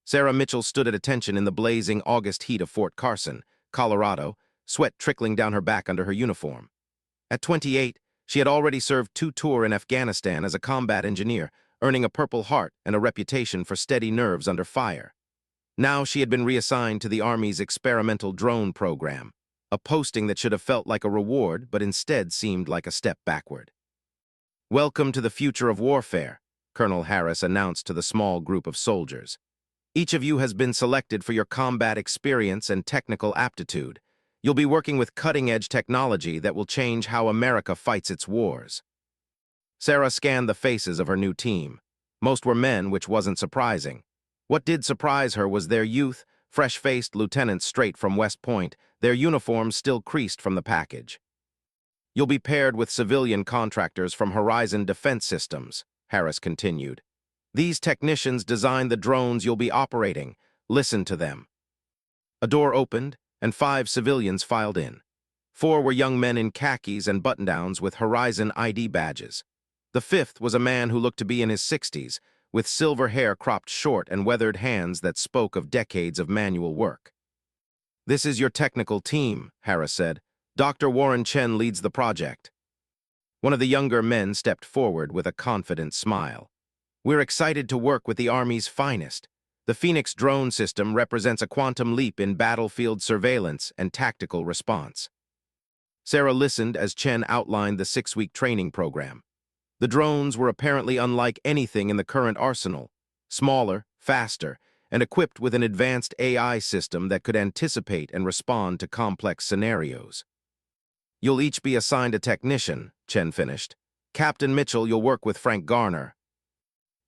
Sarah Mitchell stood at attention in the blazing August heat of Fort Carson, Colorado, sweat trickling down her back under her uniform. At 28, she had already served 2 tours in Afghanistan as a combat engineer, earning a Purple Heart and a reputation for steady nerves under fire. Now she had been reassigned to the Army's experimental drone program, a posting that should have felt like a reward but instead seemed like a step backward. "Welcome to the future of warfare," Colonel Harris announced to the small group of soldiers. "Each of you has been selected for your combat experience and technical aptitude. You'll be working with cutting-edge technology that will change how America fights its wars." Sarah scanned the faces of her new team. Most were men, which wasn't surprising. What did surprise her was their youth, fresh-faced lieutenants straight from West Point, their uniforms still creased from the package. "You'll be paired with civilian contractors from Horizon Defense Systems," Harris continued. "These technicians design the drones you'll be operating. Listen to them." A door opened, and 5 civilians filed in. 4 were young men in khakis and button-downs with Horizon ID badges. The 5th was a man who looked to be in his 60s, with silver hair cropped short and weathered hands that spoke of decades of manual work. "This is your technical team," Harris said. "Dr. Warren Chen leads the project." One of the younger men stepped forward with a confident smile. "We're excited to work with the Army's finest. The Phoenix drone system represents a quantum leap in battlefield surveillance and tactical response." Sarah listened as Chen outlined the 6-week training program. The drones were apparently unlike anything in the current arsenal, smaller, faster, and equipped with an advanced AI system that could anticipate and respond to complex scenarios. "You'll each be assigned a technician," Chen finished. "Captain Mitchell, you'll work with Frank Garner."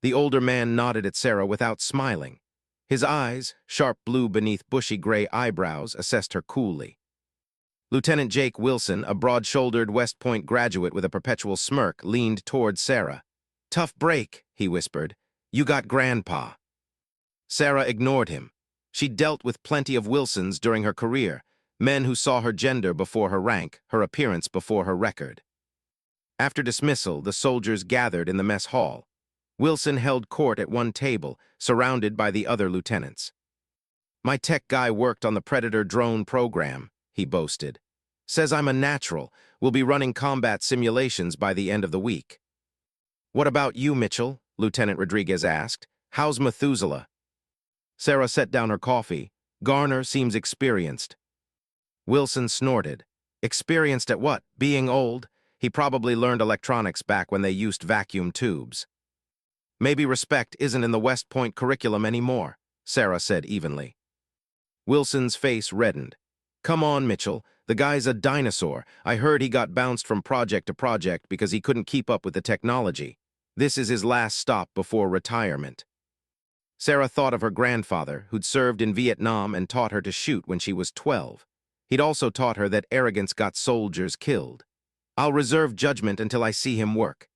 The older man nodded at Sarah without smiling. His eyes, sharp blue beneath bushy gray eyebrows, assessed her coolly. Lieutenant Jake Wilson, a broad-shouldered West Point graduate with a perpetual smirk, leaned toward Sarah. "Tough break," he whispered. "You got Grandpa." Sarah ignored him. She'd dealt with plenty of Wilsons during her career, men who saw her gender before her rank, her appearance before her record. After dismissal, the soldiers gathered in the mess hall. Wilson held court at one table, surrounded by the other lieutenants. "My tech guy worked on the Predator drone program," he boasted. "Says I'm a natural. We'll be running combat simulations by the end of the week." "What about you, Mitchell?" Lieutenant Rodriguez asked. "How's Methuselah?" Sarah set down her coffee. "Garner seems experienced." Wilson snorted. "Experienced at what? Being old? He probably learned electronics back when they used vacuum tubes." "Maybe respect isn't in the West Point curriculum anymore," Sarah said evenly. Wilson's face reddened. "Come on, Mitchell. The guy's a dinosaur. I heard he got bounced from project to project because he couldn't keep up with the technology. This is his last stop before retirement." Sarah thought of her grandfather, who'd served in Vietnam and taught her to shoot when she was 12. He'd also taught her that arrogance got soldiers killed. "I'll reserve judgment until I see him work."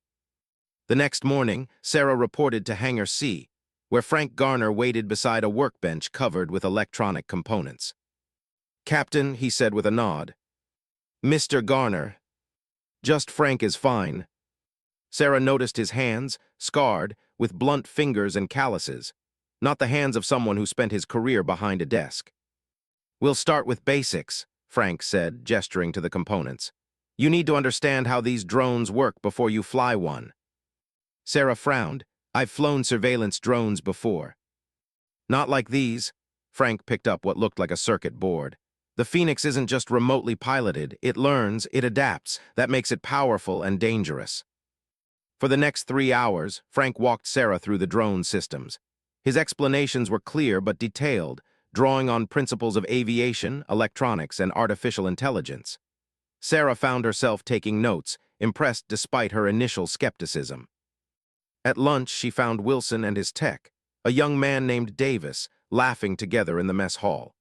The next morning, Sarah reported to Hangar C, where Frank Garner waited beside a workbench covered with electronic components. "Captain," he said with a nod. "Mr. Garner." "Just Frank is fine." Sarah noticed his hands, scarred, with blunt fingers and calluses, not the hands of someone who spent his career behind a desk. "We'll start with basics," Frank said, gesturing to the components. "You need to understand how these drones work before you fly one." Sarah frowned. "I've flown surveillance drones before." "Not like these." Frank picked up what looked like a circuit board. "The Phoenix isn't just remotely piloted. It learns, it adapts. That makes it powerful and dangerous." For the next 3 hours, Frank walked Sarah through the drone systems. His explanations were clear but detailed, drawing on principles of aviation, electronics, and artificial intelligence. Sarah found herself taking notes, impressed despite her initial skepticism. At lunch, she found Wilson and his tech, a young man named Davis, laughing together in the mess hall.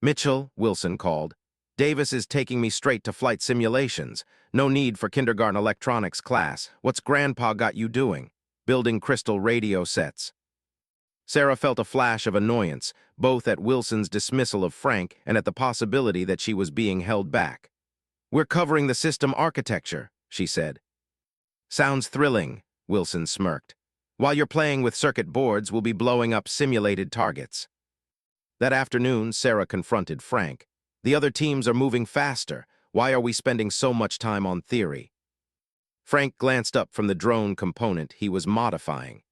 "Mitchell," Wilson called, "Davis is taking me straight to flight simulations. No need for kindergarten electronics class. What's Grandpa got you doing?" "Building crystal radio sets." Sarah felt a flash of annoyance, both at Wilson's dismissal of Frank and at the possibility that she was being held back. "We're covering the system architecture," she said. "Sounds thrilling," Wilson smirked. While you're playing with circuit boards, we'll be blowing up simulated targets. That afternoon, Sarah confronted Frank. The other teams are moving faster. Why are we spending so much time on theory? Frank glanced up from the drone component he was modifying.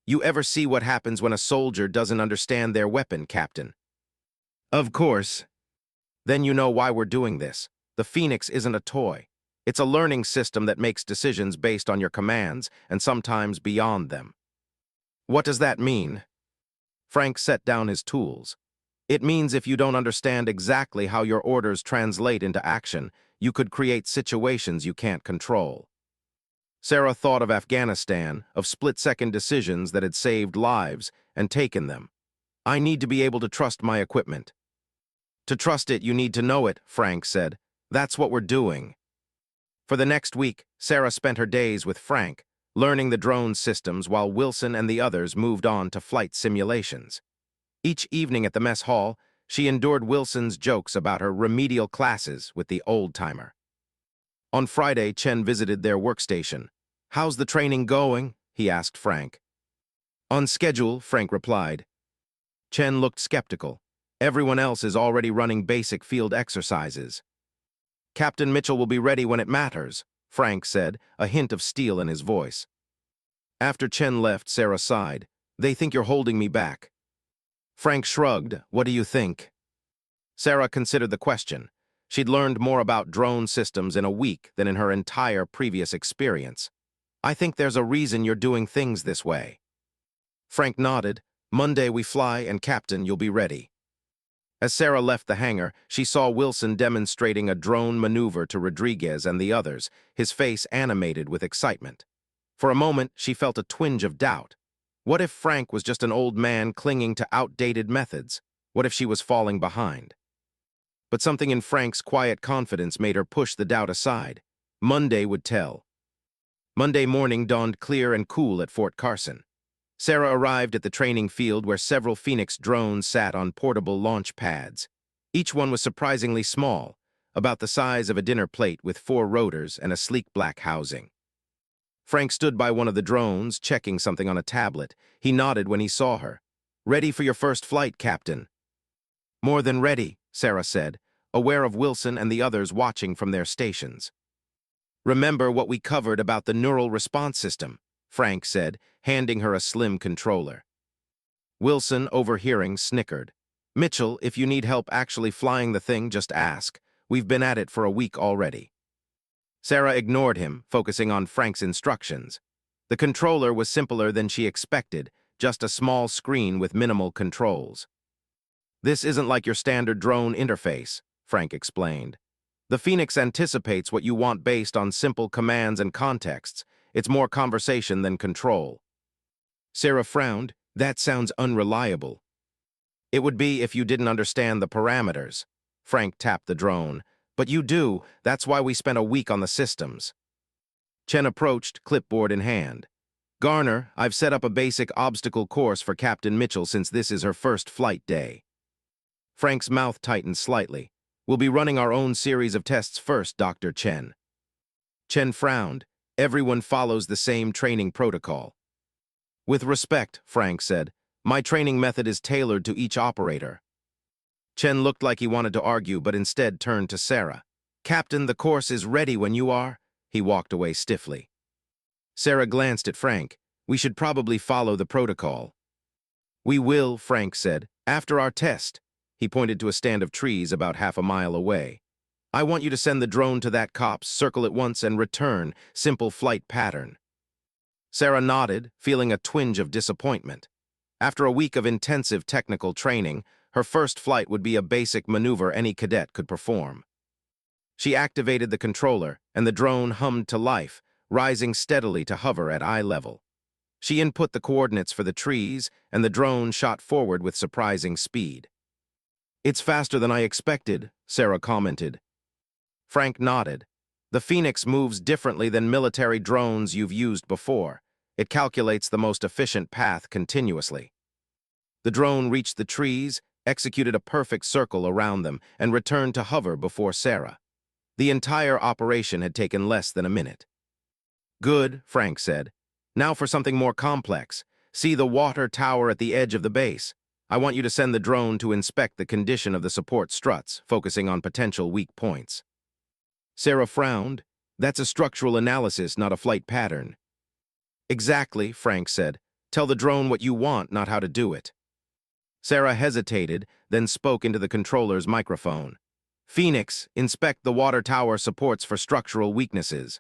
You ever see what happens when a soldier doesn't understand their weapon, Captain? Of course. Then you know why we're doing this. The Phoenix isn't a toy. It's a learning system that makes decisions based on your commands and sometimes beyond them. What does that mean? Frank set down his tools. It means if you don't understand exactly how your orders translate into action, you could create situations you can't control. Sarah thought of Afghanistan, of split-second decisions that had saved lives and taken them. I need to be able to trust my equipment. To trust it, you need to know it, Frank said. That's what we're doing. For the next week, Sarah spent her days with Frank, learning the drone systems while Wilson and the others moved on to flight simulations. Each evening at the mess hall, she endured Wilson's jokes about her remedial classes with the old-timer. On Friday, Chen visited their workstation. How's the training going? He asked Frank. On schedule, Frank replied. Chen looked skeptical. Everyone else is already running basic field exercises. Captain Mitchell will be ready when it matters, Frank said, a hint of steel in his voice. After Chen left, Sarah sighed. They think you're holding me back. Frank shrugged. What do you think? Sarah considered the question. She'd learned more about drone systems in a week than in her entire previous experience. I think there's a reason you're doing things this way. Frank nodded. Monday we fly, and Captain, you'll be ready. As Sarah left the hangar, she saw Wilson demonstrating a drone maneuver to Rodriguez and the others, his face animated with excitement. For a moment, she felt a twinge of doubt. What if Frank was just an old man clinging to outdated methods? What if she was falling behind? But something in Frank's quiet confidence made her push the doubt aside. Monday would tell. Monday morning dawned clear and cool at Fort Carson. Sarah arrived at the training field where several Phoenix drones sat on portable launch pads. Each one was surprisingly small, about the size of a dinner plate with 4 rotors and a sleek black housing. Frank stood by one of the drones, checking something on a tablet. He nodded when he saw her. Ready for your first flight, Captain. More than ready, Sarah said, aware of Wilson and the others watching from their stations. Remember what we covered about the neural response system, Frank said, handing her a slim controller. Wilson, overhearing, snickered. Mitchell, if you need help actually flying the thing, just ask. We've been at it for a week already. Sarah ignored him, focusing on Frank's instructions. The controller was simpler than she expected, just a small screen with minimal controls. This isn't like your standard drone interface, Frank explained. The Phoenix anticipates what you want based on simple commands and contexts. It's more conversation than control. Sarah frowned. That sounds unreliable. It would be if you didn't understand the parameters. Frank tapped the drone. But you do. That's why we spent a week on the systems. Chen approached, clipboard in hand. Garner, I've set up a basic obstacle course for Captain Mitchell since this is her first flight day. Frank's mouth tightened slightly. We'll be running our own series of tests first, Dr. Chen. Chen frowned. Everyone follows the same training protocol. With respect, Frank said, my training method is tailored to each operator. Chen looked like he wanted to argue, but instead turned to Sarah. Captain, the course is ready when you are. He walked away stiffly. Sarah glanced at Frank. We should probably follow the protocol. We will, Frank said, after our test. He pointed to a stand of trees about half a mile away. I want you to send the drone to that copse, circle it once, and return. Simple flight pattern. Sarah nodded, feeling a twinge of disappointment. After a week of intensive technical training, her first flight would be a basic maneuver any cadet could perform. She activated the controller, and the drone hummed to life, rising steadily to hover at eye level. She input the coordinates for the trees, and the drone shot forward with surprising speed. It's faster than I expected, Sarah commented. Frank nodded. The Phoenix moves differently than military drones you've used before. It calculates the most efficient path continuously. The drone reached the trees, executed a perfect circle around them, and returned to hover before Sarah. The entire operation had taken less than a minute. Good, Frank said. Now for something more complex. See the water tower at the edge of the base. I want you to send the drone to inspect the condition of the support struts, focusing on potential weak points. Sarah frowned. That's a structural analysis, not a flight pattern. Exactly, Frank said. Tell the drone what you want, not how to do it. Sarah hesitated, then spoke into the controller's microphone. Phoenix, inspect the water tower supports for structural weaknesses.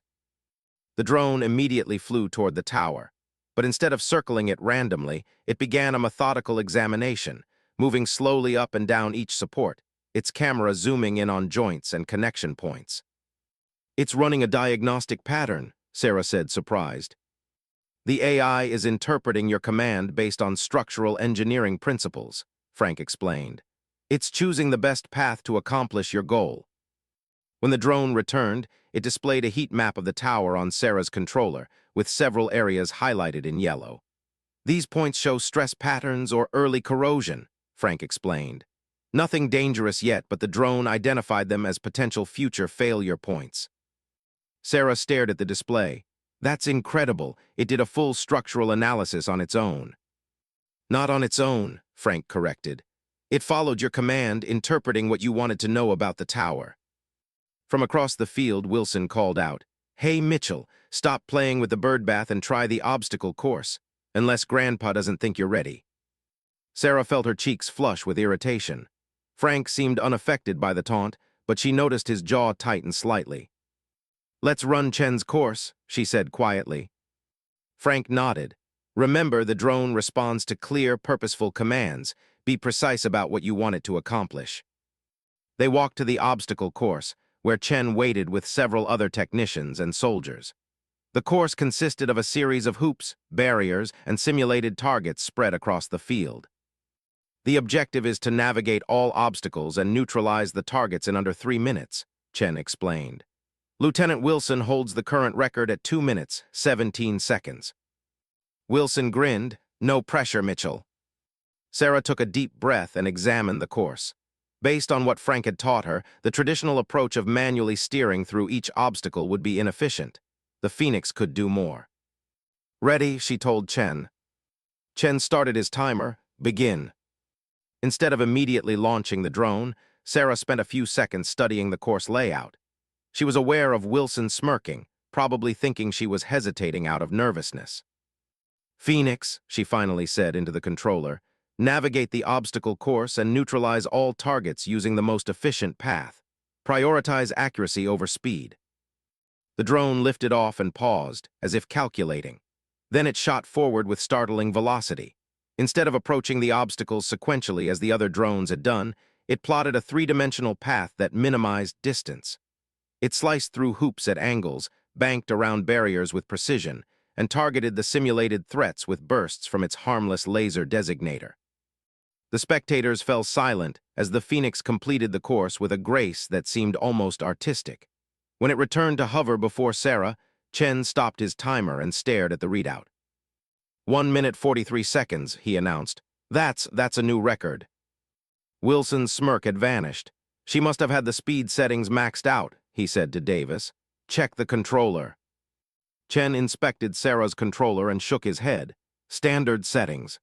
The drone immediately flew toward the tower, but instead of circling it randomly, it began a methodical examination, moving slowly up and down each support, its camera zooming in on joints and connection points. It's running a diagnostic pattern, Sarah said, surprised. The AI is interpreting your command based on structural engineering principles, Frank explained. It's choosing the best path to accomplish your goal. When the drone returned, it displayed a heat map of the tower on Sarah's controller, with several areas highlighted in yellow. These points show stress patterns or early corrosion, Frank explained. Nothing dangerous yet, but the drone identified them as potential future failure points. Sarah stared at the display. That's incredible. It did a full structural analysis on its own. Not on its own, Frank corrected. It followed your command, interpreting what you wanted to know about the tower. From across the field, Wilson called out, "Hey, Mitchell, stop playing with the birdbath and try the obstacle course, unless Grandpa doesn't think you're ready." Sarah felt her cheeks flush with irritation. Frank seemed unaffected by the taunt, but she noticed his jaw tighten slightly. "Let's run Chen's course," she said quietly. Frank nodded. "Remember, the drone responds to clear, purposeful commands. Be precise about what you want it to accomplish." They walked to the obstacle course, where Chen waited with several other technicians and soldiers. The course consisted of a series of hoops, barriers, and simulated targets spread across the field. The objective is to navigate all obstacles and neutralize the targets in under 3 minutes, Chen explained. Lieutenant Wilson holds the current record at 2 minutes, 17 seconds. Wilson grinned. "No pressure, Mitchell." Sarah took a deep breath and examined the course. Based on what Frank had taught her, the traditional approach of manually steering through each obstacle would be inefficient. The Phoenix could do more. "Ready," she told Chen. Chen started his timer. "Begin." Instead of immediately launching the drone, Sarah spent a few seconds studying the course layout. She was aware of Wilson smirking, probably thinking she was hesitating out of nervousness. "Phoenix," she finally said into the controller, "navigate the obstacle course and neutralize all targets using the most efficient path. Prioritize accuracy over speed." The drone lifted off and paused, as if calculating. Then it shot forward with startling velocity. Instead of approaching the obstacles sequentially as the other drones had done, it plotted a 3-dimensional path that minimized distance. It sliced through hoops at angles, banked around barriers with precision, and targeted the simulated threats with bursts from its harmless laser designator. The spectators fell silent as the Phoenix completed the course with a grace that seemed almost artistic. When it returned to hover before Sarah, Chen stopped his timer and stared at the readout. 1 minute 43 seconds, he announced. That's a new record." Wilson's smirk had vanished. "She must have had the speed settings maxed out," he said to Davis. "Check the controller." Chen inspected Sarah's controller and shook his head. "Standard settings."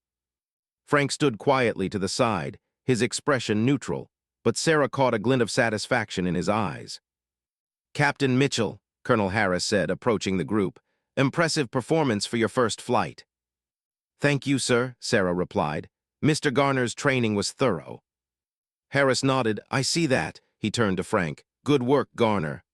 Frank stood quietly to the side, his expression neutral, but Sarah caught a glint of satisfaction in his eyes. "Captain Mitchell," Colonel Harris said, approaching the group, "impressive performance for your first flight." "Thank you, sir," Sarah replied. "Mr. Garner's training was thorough." Harris nodded. "I see that." He turned to Frank. "Good work, Garner."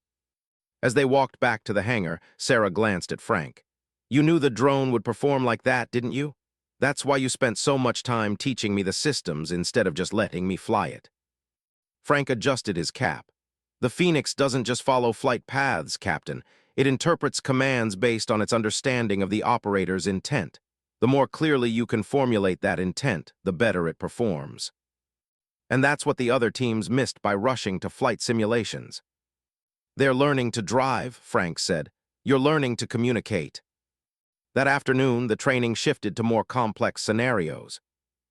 As they walked back to the hangar, Sarah glanced at Frank. "You knew the drone would perform like that, didn't you? That's why you spent so much time teaching me the systems instead of just letting me fly it." Frank adjusted his cap. "The Phoenix doesn't just follow flight paths, Captain. It interprets commands based on its understanding of the operator's intent. The more clearly you can formulate that intent, the better it performs. And that's what the other teams missed by rushing to flight simulations." "They're learning to drive," Frank said. "You're learning to communicate." That afternoon, the training shifted to more complex scenarios.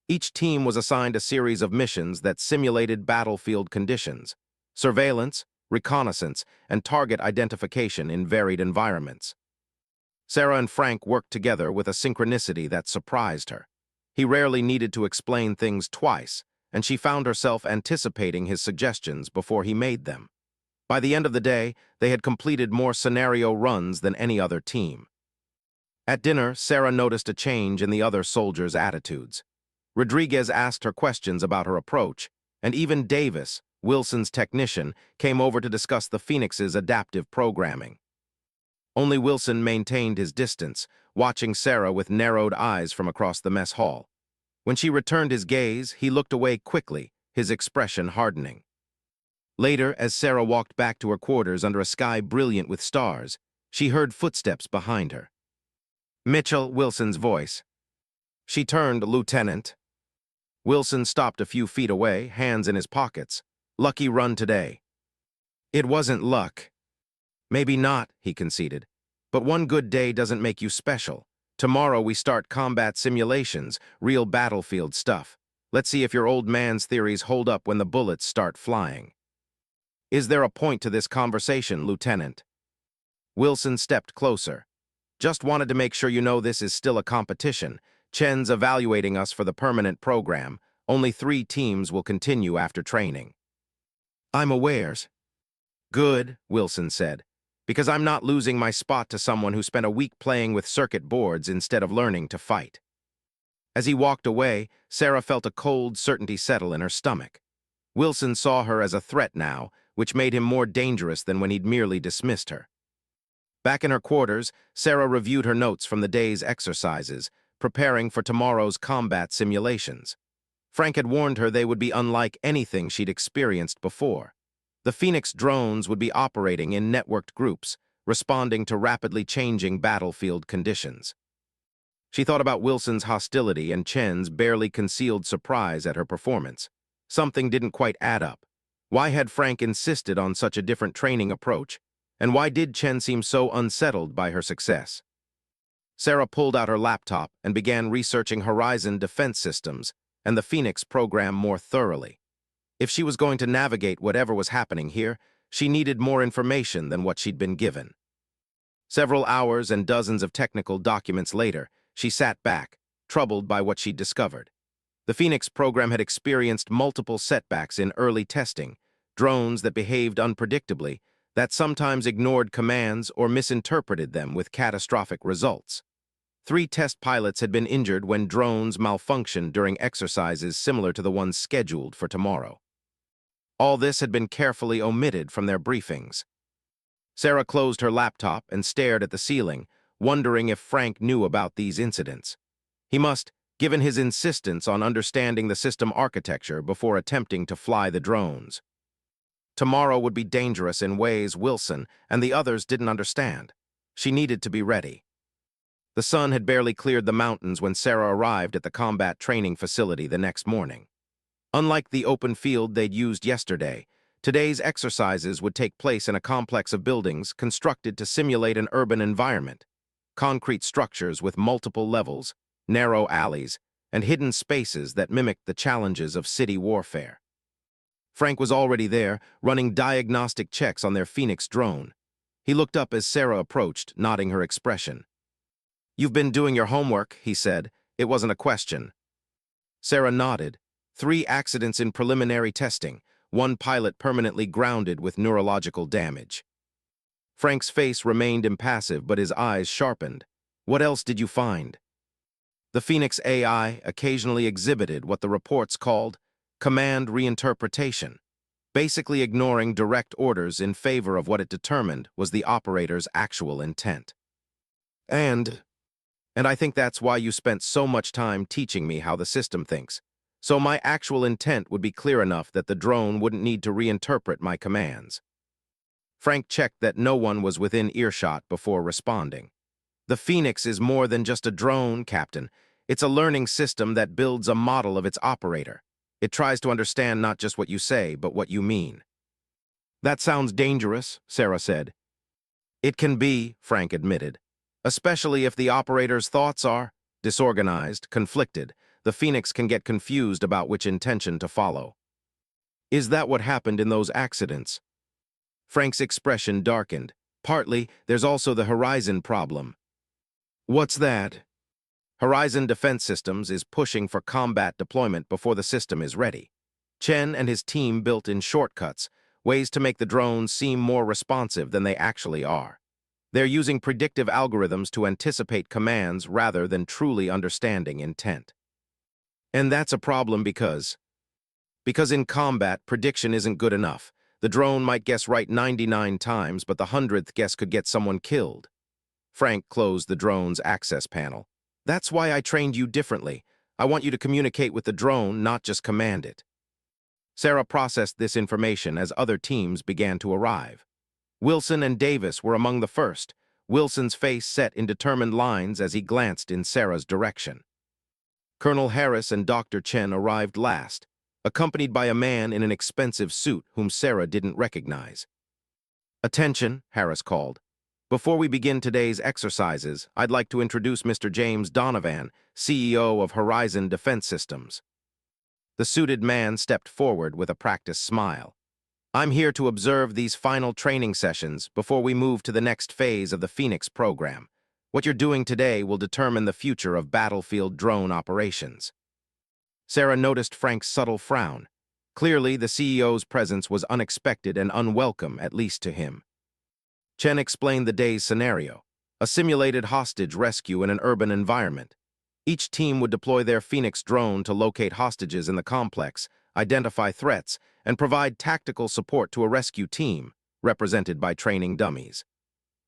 Each team was assigned a series of missions that simulated battlefield conditions, surveillance, reconnaissance, and target identification in varied environments. Sarah and Frank worked together with a synchronicity that surprised her. He rarely needed to explain things twice, and she found herself anticipating his suggestions before he made them. By the end of the day, they had completed more scenario runs than any other team. At dinner, Sarah noticed a change in the other soldiers' attitudes. Rodriguez asked her questions about her approach, and even Davis, Wilson's technician, came over to discuss the Phoenix's adaptive programming. Only Wilson maintained his distance, watching Sarah with narrowed eyes from across the mess hall. When she returned his gaze, he looked away quickly, his expression hardening. Later, as Sarah walked back to her quarters under a sky brilliant with stars, she heard footsteps behind her. Mitchell, Wilson's voice. She turned, Lieutenant. Wilson stopped a few feet away, hands in his pockets. Lucky run today. It wasn't luck. Maybe not, he conceded. But one good day doesn't make you special. Tomorrow we start combat simulations, real battlefield stuff. Let's see if your old man's theories hold up when the bullets start flying. Is there a point to this conversation, Lieutenant? Wilson stepped closer. Just wanted to make sure you know this is still a competition. Chen's evaluating us for the permanent program. Only 3 teams will continue after training. I'm aware. Good, Wilson said, because I'm not losing my spot to someone who spent a week playing with circuit boards instead of learning to fight. As he walked away, Sarah felt a cold certainty settle in her stomach. Wilson saw her as a threat now, which made him more dangerous than when he'd merely dismissed her. Back in her quarters, Sarah reviewed her notes from the day's exercises, preparing for tomorrow's combat simulations. Frank had warned her they would be unlike anything she'd experienced before. The Phoenix drones would be operating in networked groups, responding to rapidly changing battlefield conditions. She thought about Wilson's hostility and Chen's barely concealed surprise at her performance. Something didn't quite add up. Why had Frank insisted on such a different training approach? And why did Chen seem so unsettled by her success? Sarah pulled out her laptop and began researching Horizon defense systems and the Phoenix program more thoroughly. If she was going to navigate whatever was happening here, she needed more information than what she'd been given. Several hours and dozens of technical documents later, she sat back, troubled by what she'd discovered. The Phoenix program had experienced multiple setbacks in early testing, drones that behaved unpredictably, that sometimes ignored commands or misinterpreted them with catastrophic results. 3 test pilots had been injured when drones malfunctioned during exercises similar to the ones scheduled for tomorrow. All this had been carefully omitted from their briefings. Sarah closed her laptop and stared at the ceiling, wondering if Frank knew about these incidents. He must, given his insistence on understanding the system architecture before attempting to fly the drones. Tomorrow would be dangerous in ways Wilson and the others didn't understand. She needed to be ready. The sun had barely cleared the mountains when Sarah arrived at the combat training facility the next morning. Unlike the open field they'd used yesterday, today's exercises would take place in a complex of buildings constructed to simulate an urban environment. Concrete structures with multiple levels, narrow alleys, and hidden spaces that mimicked the challenges of city warfare. Frank was already there, running diagnostic checks on their Phoenix drone. He looked up as Sarah approached, nodding her expression. "You've been doing your homework," he said. It wasn't a question. Sarah nodded. 3 accidents in preliminary testing, 1 pilot permanently grounded with neurological damage. Frank's face remained impassive, but his eyes sharpened. "What else did you find?" The Phoenix AI occasionally exhibited what the reports called command reinterpretation, basically ignoring direct orders in favor of what it determined was the operator's actual intent. And I think that's why you spent so much time teaching me how the system thinks. So my actual intent would be clear enough that the drone wouldn't need to reinterpret my commands. Frank checked that no one was within earshot before responding. The Phoenix is more than just a drone, Captain. It's a learning system that builds a model of its operator. It tries to understand not just what you say, but what you mean. That sounds dangerous, Sarah said. It can be, Frank admitted, especially if the operator's thoughts are disorganized, conflicted. The Phoenix can get confused about which intention to follow. Is that what happened in those accidents? Frank's expression darkened. Partly, there's also the Horizon problem. What's that? Horizon Defense Systems is pushing for combat deployment before the system is ready. Chen and his team built in shortcuts, ways to make the drones seem more responsive than they actually are. They're using predictive algorithms to anticipate commands rather than truly understanding intent. And that's a problem because in combat, prediction isn't good enough. The drone might guess right 99 times, but the 100th guess could get someone killed. Frank closed the drone's access panel. That's why I trained you differently. I want you to communicate with the drone, not just command it. Sarah processed this information as other teams began to arrive. Wilson and Davis were among the first, Wilson's face set in determined lines as he glanced in Sarah's direction. Colonel Harris and Dr. Chen arrived last, accompanied by a man in an expensive suit whom Sarah didn't recognize. "Attention," Harris called. "Before we begin today's exercises, I'd like to introduce Mr. James Donovan, CEO of Horizon Defense Systems." The suited man stepped forward with a practiced smile. "I'm here to observe these final training sessions before we move to the next phase of the Phoenix program. What you're doing today will determine the future of battlefield drone operations." Sarah noticed Frank's subtle frown. Clearly, the CEO's presence was unexpected and unwelcome, at least to him. Chen explained the day's scenario: a simulated hostage rescue in an urban environment. Each team would deploy their Phoenix drone to locate hostages in the complex, identify threats, and provide tactical support to a rescue team, represented by training dummies.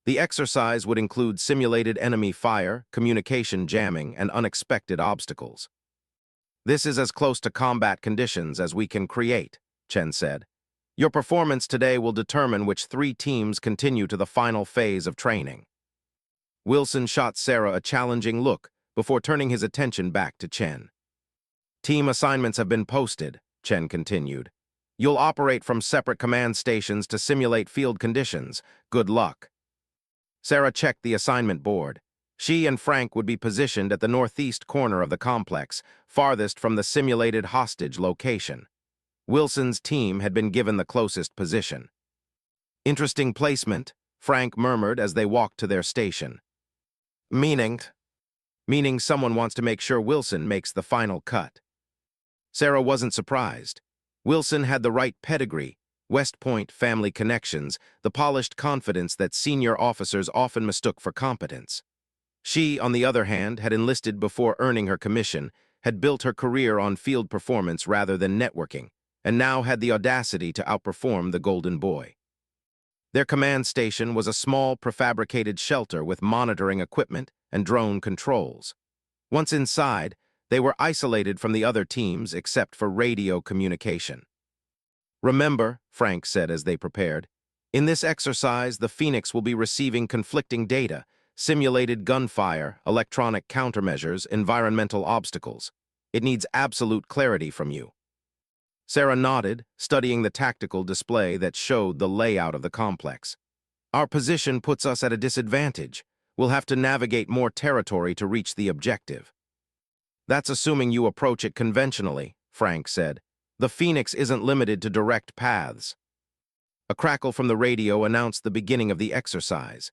The exercise would include simulated enemy fire, communication jamming, and unexpected obstacles. "This is as close to combat conditions as we can create," Chen said. "Your performance today will determine which 3 teams continue to the final phase of training." Wilson shot Sarah a challenging look before turning his attention back to Chen. "Team assignments have been posted," Chen continued. "You'll operate from separate command stations to simulate field conditions. Good luck." Sarah checked the assignment board. She and Frank would be positioned at the northeast corner of the complex, farthest from the simulated hostage location. Wilson's team had been given the closest position. "Interesting placement," Frank murmured as they walked to their station. Meaning someone wants to make sure Wilson makes the final cut. Sarah wasn't surprised. Wilson had the right pedigree, West Point family connections, the polished confidence that senior officers often mistook for competence. She, on the other hand, had enlisted before earning her commission, had built her career on field performance rather than networking, and now had the audacity to outperform the Golden Boy. Their command station was a small prefabricated shelter with monitoring equipment and drone controls. Once inside, they were isolated from the other teams except for radio communication. "Remember," Frank said as they prepared, "in this exercise, the Phoenix will be receiving conflicting data, simulated gunfire, electronic countermeasures, environmental obstacles. It needs absolute clarity from you." Sarah nodded, studying the tactical display that showed the layout of the complex. "Our position puts us at a disadvantage. We'll have to navigate more territory to reach the objective." "That's assuming you approach it conventionally," Frank said. "The Phoenix isn't limited to direct paths." A crackle from the radio announced the beginning of the exercise.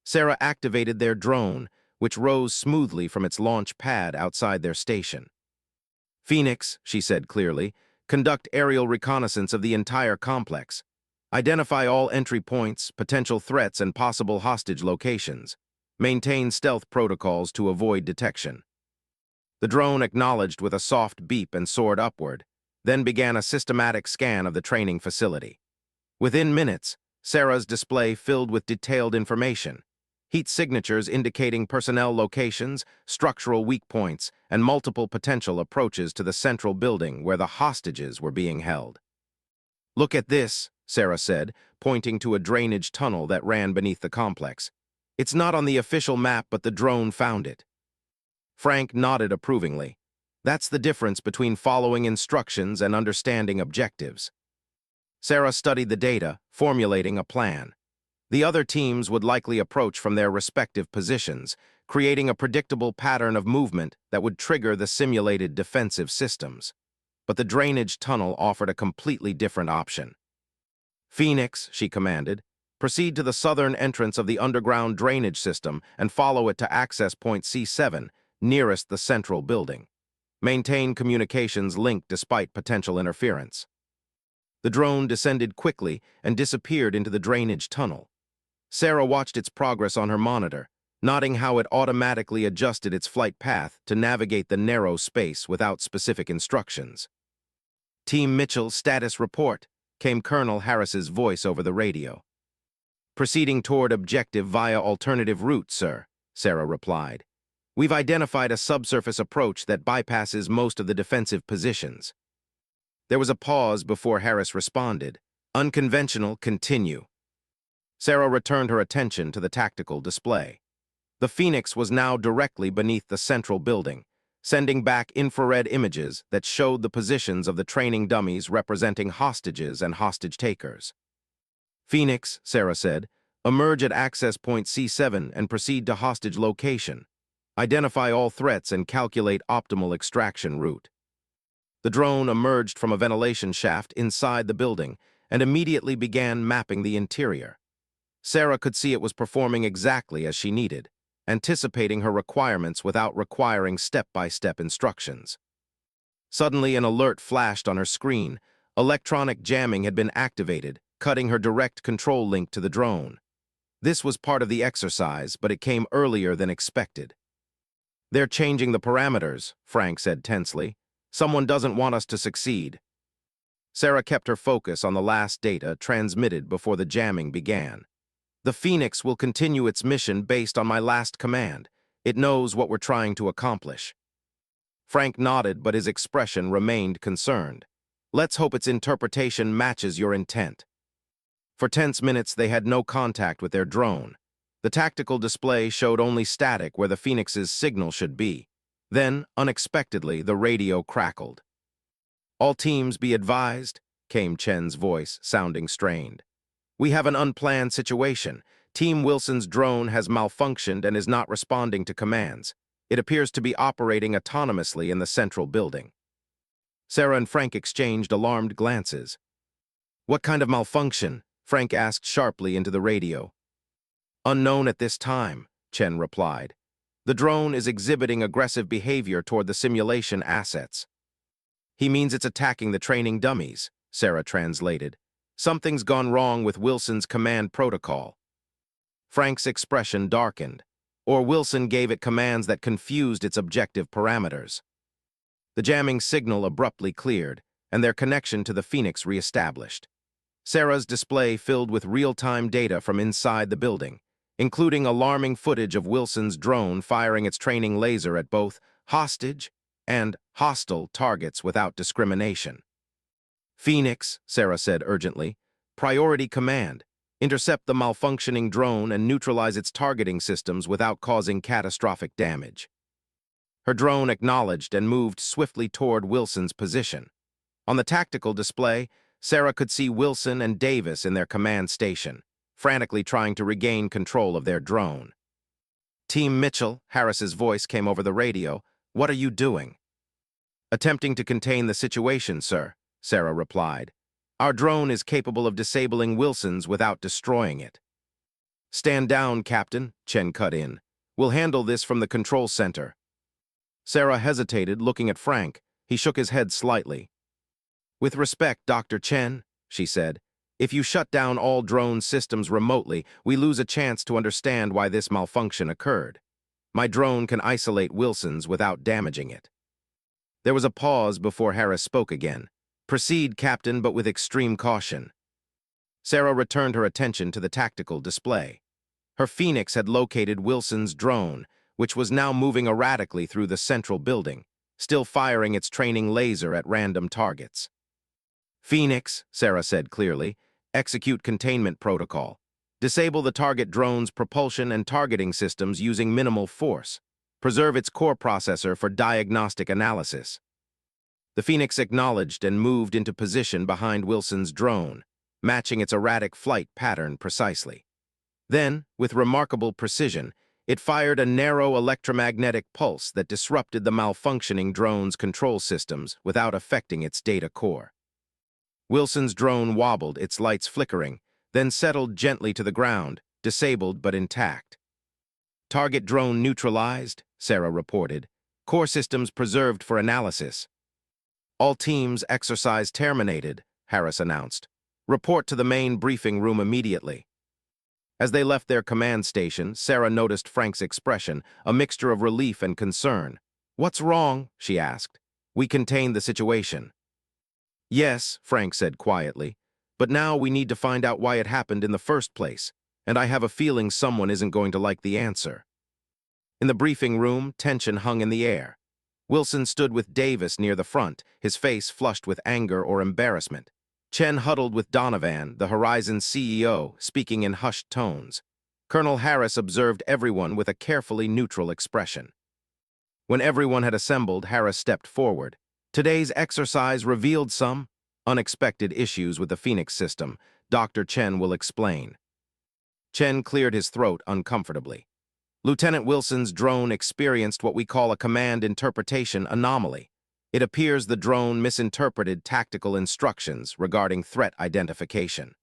Sarah activated their drone, which rose smoothly from its launch pad outside their station. "Phoenix," she said clearly, "conduct aerial reconnaissance of the entire complex. Identify all entry points, potential threats, and possible hostage locations. Maintain stealth protocols to avoid detection." The drone acknowledged with a soft beep and soared upward, then began a systematic scan of the training facility. Within minutes, Sarah's display filled with detailed information: heat signatures indicating personnel locations, structural weak points, and multiple potential approaches to the central building where the hostages were being held. "Look at this," Sarah said, pointing to a drainage tunnel that ran beneath the complex. "It's not on the official map, but the drone found it." Frank nodded approvingly. That's the difference between following instructions and understanding objectives. Sarah studied the data, formulating a plan. The other teams would likely approach from their respective positions, creating a predictable pattern of movement that would trigger the simulated defensive systems. But the drainage tunnel offered a completely different option. "Phoenix," she commanded, Proceed to the southern entrance of the underground drainage system and follow it to access point C7, nearest the central building. Maintain communications link despite potential interference. The drone descended quickly and disappeared into the drainage tunnel. Sarah watched its progress on her monitor, noting how it automatically adjusted its flight path to navigate the narrow space without specific instructions. "Team Mitchell, status report," came Colonel Harris's voice over the radio. "Proceeding toward objective via alternative route, sir," Sarah replied. "We've identified a subsurface approach that bypasses most of the defensive positions." There was a pause before Harris responded. "Unconventional, continue." Sarah returned her attention to the tactical display. The Phoenix was now directly beneath the central building, sending back infrared images that showed the positions of the training dummies representing hostages and hostage-takers. "Phoenix," Sarah said, "emerge at access point C7 and proceed to hostage location. Identify all threats and calculate optimal extraction route." The drone emerged from a ventilation shaft inside the building and immediately began mapping the interior. Sarah could see it was performing exactly as she needed, anticipating her requirements without requiring step-by-step instructions. Suddenly, an alert flashed on her screen. Electronic jamming had been activated, cutting her direct control link to the drone. This was part of the exercise, but it came earlier than expected. "They're changing the parameters," Frank said tensely. "Someone doesn't want us to succeed." Sarah kept her focus on the last data transmitted before the jamming began. "The Phoenix will continue its mission based on my last command. It knows what we're trying to accomplish." Frank nodded, but his expression remained concerned. "Let's hope its interpretation matches your intent." For tense minutes, they had no contact with their drone. The tactical display showed only static where the Phoenix's signal should be. Then, unexpectedly, the radio crackled. "All teams be advised," came Chen's voice, sounding strained. "We have an unplanned situation. Team Wilson's drone has malfunctioned and is not responding to commands. It appears to be operating autonomously in the central building." Sarah and Frank exchanged alarmed glances. "What kind of malfunction?" Frank asked sharply into the radio. "Unknown at this time," Chen replied. "The drone is exhibiting aggressive behavior toward the simulation assets." "He means it's attacking the training dummies," Sarah translated. "Something's gone wrong with Wilson's command protocol." Frank's expression darkened. Or Wilson gave it commands that confused its objective parameters. The jamming signal abruptly cleared, and their connection to the Phoenix reestablished. Sarah's display filled with real-time data from inside the building, including alarming footage of Wilson's drone firing its training laser at both hostage and hostile targets without discrimination. "Phoenix," Sarah said urgently, "priority command. Intercept the malfunctioning drone and neutralize its targeting systems without causing catastrophic damage." Her drone acknowledged and moved swiftly toward Wilson's position. On the tactical display, Sarah could see Wilson and Davis in their command station, frantically trying to regain control of their drone. "Team Mitchell," Harris's voice came over the radio, "what are you doing?" "Attempting to contain the situation, sir," Sarah replied. "Our drone is capable of disabling Wilson's without destroying it." "Stand down, Captain," Chen cut in. "We'll handle this from the control center." Sarah hesitated, looking at Frank. He shook his head slightly. "With respect, Dr. Chen," she said, "if you shut down all drone systems remotely, we lose a chance to understand why this malfunction occurred. My drone can isolate Wilson's without damaging it." There was a pause before Harris spoke again. "Proceed, Captain, but with extreme caution." Sarah returned her attention to the tactical display. Her Phoenix had located Wilson's drone, which was now moving erratically through the central building, still firing its training laser at random targets. "Phoenix," Sarah said clearly, "execute containment protocol. Disable the target drone's propulsion and targeting systems using minimal force. Preserve its core processor for diagnostic analysis." The Phoenix acknowledged and moved into position behind Wilson's drone, matching its erratic flight pattern precisely. Then, with remarkable precision, it fired a narrow electromagnetic pulse that disrupted the malfunctioning drone's control systems without affecting its data core. Wilson's drone wobbled, its lights flickering, then settled gently to the ground, disabled but intact. Target drone neutralized, Sarah reported. Core systems preserved for analysis. All teams exercise terminated, Harris announced. Report to the main briefing room immediately. As they left their command station, Sarah noticed Frank's expression, a mixture of relief and concern. "What's wrong?" she asked. "We contained the situation." "Yes," Frank said quietly, "but now we need to find out why it happened in the first place, and I have a feeling someone isn't going to like the answer." In the briefing room, tension hung in the air. Wilson stood with Davis near the front, his face flushed with anger or embarrassment. Chen huddled with Donovan, the Horizon CEO, speaking in hushed tones. Colonel Harris observed everyone with a carefully neutral expression. When everyone had assembled, Harris stepped forward. "Today's exercise revealed some unexpected issues with the Phoenix system. Dr. Chen will explain." Chen cleared his throat uncomfortably. "Lieutenant Wilson's drone experienced what we call a command interpretation anomaly. It appears the drone misinterpreted tactical instructions regarding threat identification."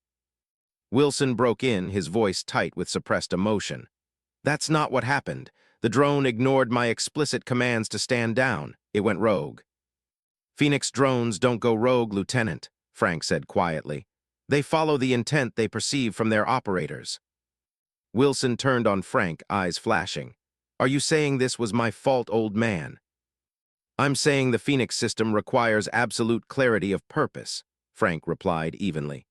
Wilson broke in, his voice tight with suppressed emotion. "That's not what happened. The drone ignored my explicit commands to stand down. It went rogue." "Phoenix drones don't go rogue, Lieutenant," Frank said quietly. "They follow the intent they perceive from their operators." Wilson turned on Frank, eyes flashing. "Are you saying this was my fault, old man?" "I'm saying the Phoenix system requires absolute clarity of purpose," Frank replied evenly.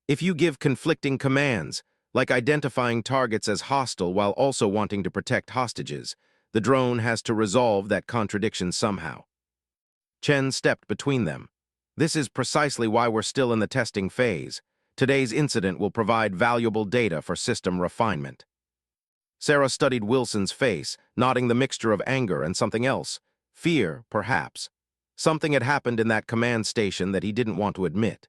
"If you give conflicting commands, like identifying targets as hostile while also wanting to protect hostages, the drone has to resolve that contradiction somehow." Chen stepped between them. "This is precisely why we're still in the testing phase. Today's incident will provide valuable data for system refinement." Sarah studied Wilson's face, nodding the mixture of anger and something else. Fear, perhaps. Something had happened in that command station that he didn't want to admit.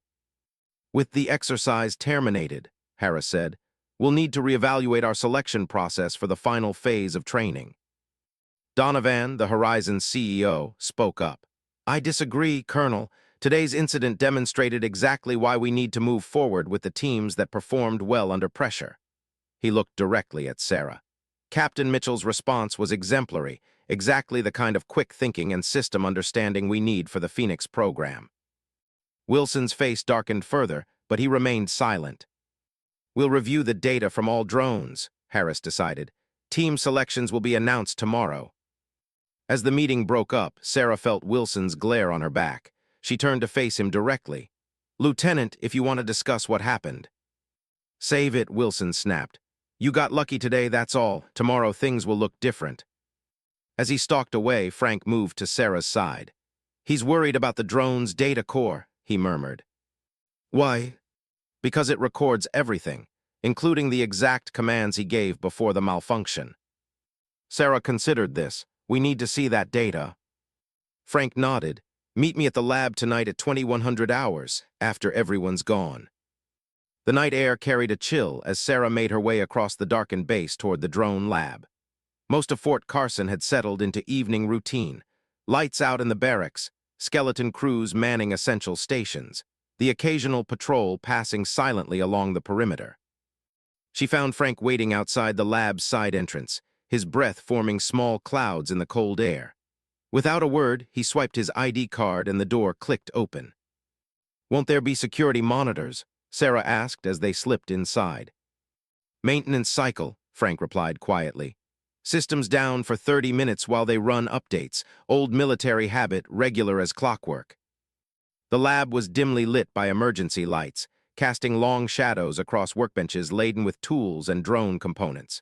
"With the exercise terminated," Harris said, "we'll need to reevaluate our selection process for the final phase of training." Donovan, the Horizon CEO, spoke up. "I disagree, Colonel. Today's incident demonstrated exactly why we need to move forward with the teams that performed well under pressure." He looked directly at Sarah. Captain Mitchell's response was exemplary, exactly the kind of quick thinking and system understanding we need for the Phoenix program. Wilson's face darkened further, but he remained silent. "We'll review the data from all drones," Harris decided. "Team selections will be announced tomorrow." As the meeting broke up, Sarah felt Wilson's glare on her back. She turned to face him directly. "Lieutenant, if you want to discuss what happened." "Save it," Wilson snapped. "You got lucky today, that's all. Tomorrow things will look different." As he stalked away, Frank moved to Sarah's side. "He's worried about the drone's data core," he murmured. "Why?" "Because it records everything, including the exact commands he gave before the malfunction." Sarah considered this. "We need to see that data." Frank nodded. "Meet me at the lab tonight at 2100 hours, after everyone's gone." The night air carried a chill as Sarah made her way across the darkened base toward the drone lab. Most of Fort Carson had settled into evening routine. Lights out in the barracks, skeleton crews manning essential stations, the occasional patrol passing silently along the perimeter. She found Frank waiting outside the lab's side entrance, his breath forming small clouds in the cold air. Without a word, he swiped his ID card and the door clicked open. "Won't there be security monitors?" Sarah asked as they slipped inside. "Maintenance cycle," Frank replied quietly. "Systems down for 30 minutes while they run updates. Old military habit, regular as clockwork." The lab was dimly lit by emergency lights, casting long shadows across workbenches laden with tools and drone components.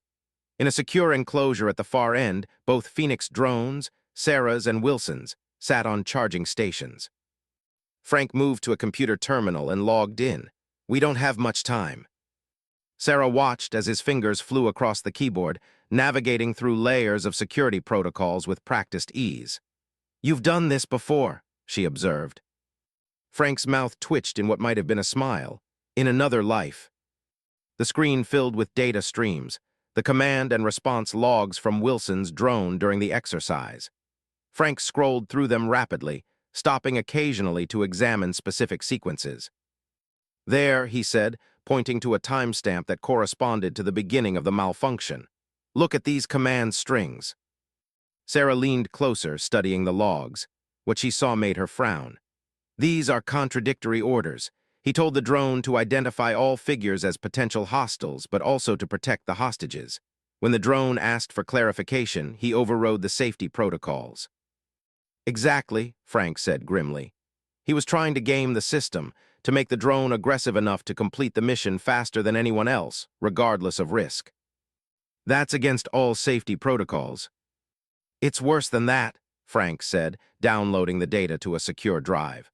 In a secure enclosure at the far end, both Phoenix drones, Sarah's and Wilson's, sat on charging stations. Frank moved to a computer terminal and logged in. "We don't have much time." Sarah watched as his fingers flew across the keyboard, navigating through layers of security protocols with practiced ease. "You've done this before," she observed. Frank's mouth twitched in what might have been a smile. "In another life." The screen filled with data streams, the command and response logs from Wilson's drone during the exercise. Frank scrolled through them rapidly, stopping occasionally to examine specific sequences. "There," he said, pointing to a timestamp that corresponded to the beginning of the malfunction. Look at these command strings. Sarah leaned closer, studying the logs. What she saw made her frown. These are contradictory orders. He told the drone to identify all figures as potential hostiles, but also to protect the hostages. When the drone asked for clarification, he overrode the safety protocols. Exactly, Frank said grimly. He was trying to game the system, to make the drone aggressive enough to complete the mission faster than anyone else, regardless of risk. That's against all safety protocols. It's worse than that, Frank said, downloading the data to a secure drive.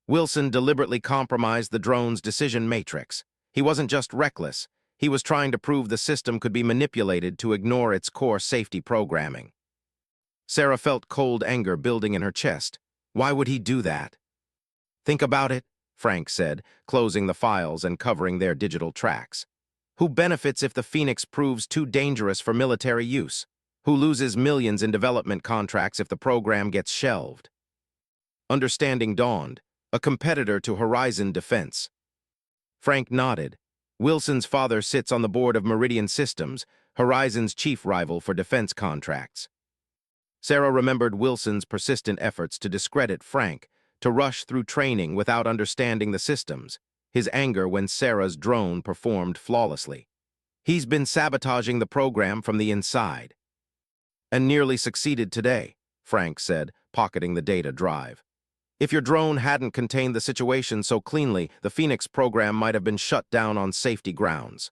Wilson deliberately compromised the drone's decision matrix. He wasn't just reckless. He was trying to prove the system could be manipulated to ignore its core safety programming. Sarah felt cold anger building in her chest. Why would he do that? Think about it, Frank said, closing the files and covering their digital tracks. Who benefits if the Phoenix proves too dangerous for military use? Who loses millions in development contracts if the program gets shelved? Understanding dawned, a competitor to Horizon Defense. Frank nodded. Wilson's father sits on the board of Meridian Systems, Horizon's chief rival for defense contracts. Sarah remembered Wilson's persistent efforts to discredit Frank, to rush through training without understanding the systems, his anger when Sarah's drone performed flawlessly. He's been sabotaging the program from the inside. And nearly succeeded today, Frank said, pocketing the data drive. If your drone hadn't contained the situation so cleanly, the Phoenix program might have been shut down on safety grounds.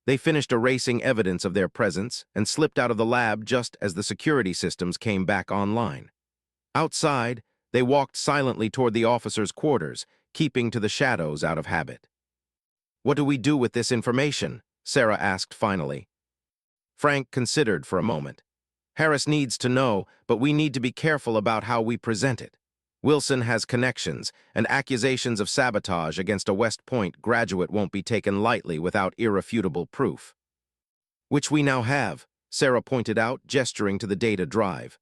They finished erasing evidence of their presence and slipped out of the lab just as the security systems came back online. Outside, they walked silently toward the officers' quarters, keeping to the shadows out of habit. What do we do with this information? Sarah asked finally. Frank considered for a moment. Harris needs to know, but we need to be careful about how we present it. Wilson has connections, and accusations of sabotage against a West Point graduate won't be taken lightly without irrefutable proof. Which we now have, Sarah pointed out, gesturing to the data drive.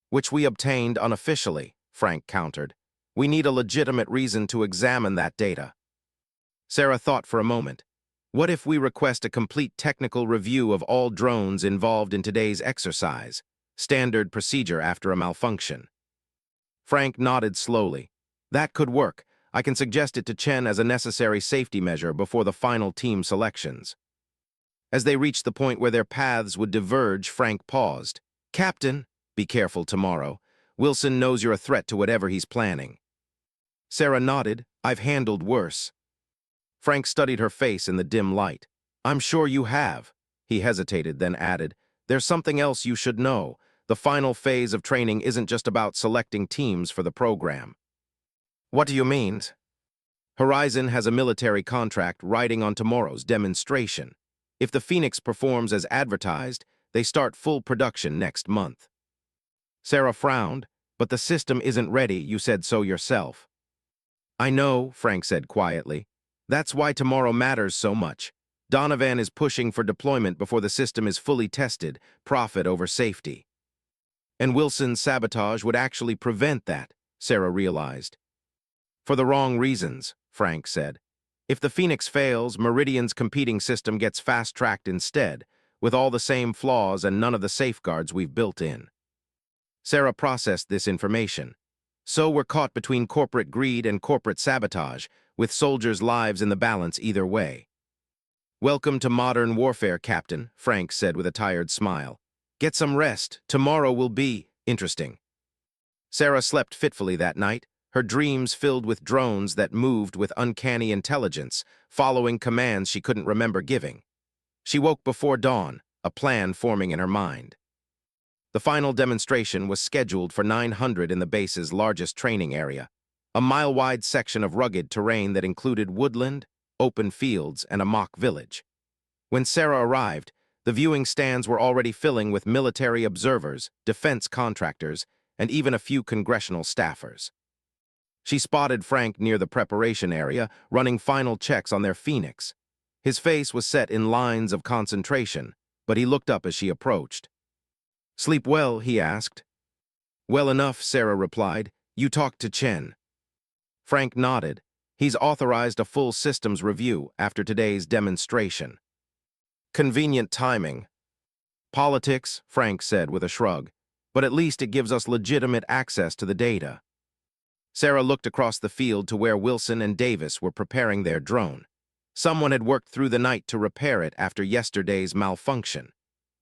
Which we obtained unofficially, Frank countered. We need a legitimate reason to examine that data. Sarah thought for a moment. What if we request a complete technical review of all drones involved in today's exercise, standard procedure after a malfunction? Frank nodded slowly. That could work. I can suggest it to Chen as a necessary safety measure before the final team selections. As they reached the point where their paths would diverge, Frank paused. Captain, be careful tomorrow. Wilson knows you're a threat to whatever he's planning. Sarah nodded. I've handled worse. Frank studied her face in the dim light. I'm sure you have. He hesitated, then added, There's something else you should know. The final phase of training isn't just about selecting teams for the program. What do you mean? Horizon has a military contract riding on tomorrow's demonstration. If the Phoenix performs as advertised, they start full production next month. Sarah frowned, but the system isn't ready, you said so yourself. I know, Frank said quietly. That's why tomorrow matters so much. Donovan is pushing for deployment before the system is fully tested, profit over safety. And Wilson's sabotage would actually prevent that, Sarah realized. For the wrong reasons, Frank said. If the Phoenix fails, Meridian's competing system gets fast-tracked instead, with all the same flaws and none of the safeguards we've built in. Sarah processed this information. So we're caught between corporate greed and corporate sabotage, with soldiers' lives in the balance either way. Welcome to modern warfare, Captain, Frank said with a tired smile. Get some rest. Tomorrow will be interesting. Sarah slept fitfully that night, her dreams filled with drones that moved with uncanny intelligence, following commands she couldn't remember giving. She woke before dawn, a plan forming in her mind. The final demonstration was scheduled for 900 in the base's largest training area, a mile-wide section of rugged terrain that included woodland, open fields, and a mock village. When Sarah arrived, the viewing stands were already filling with military observers, defense contractors, and even a few congressional staffers. She spotted Frank near the preparation area, running final checks on their Phoenix. His face was set in lines of concentration, but he looked up as she approached. Sleep well, he asked. Well enough, Sarah replied. You talked to Chen. Frank nodded. He's authorized a full systems review after today's demonstration. Convenient timing. Politics, Frank said with a shrug, but at least it gives us legitimate access to the data. Sarah looked across the field to where Wilson and Davis were preparing their drone. Someone had worked through the night to repair it after yesterday's malfunction.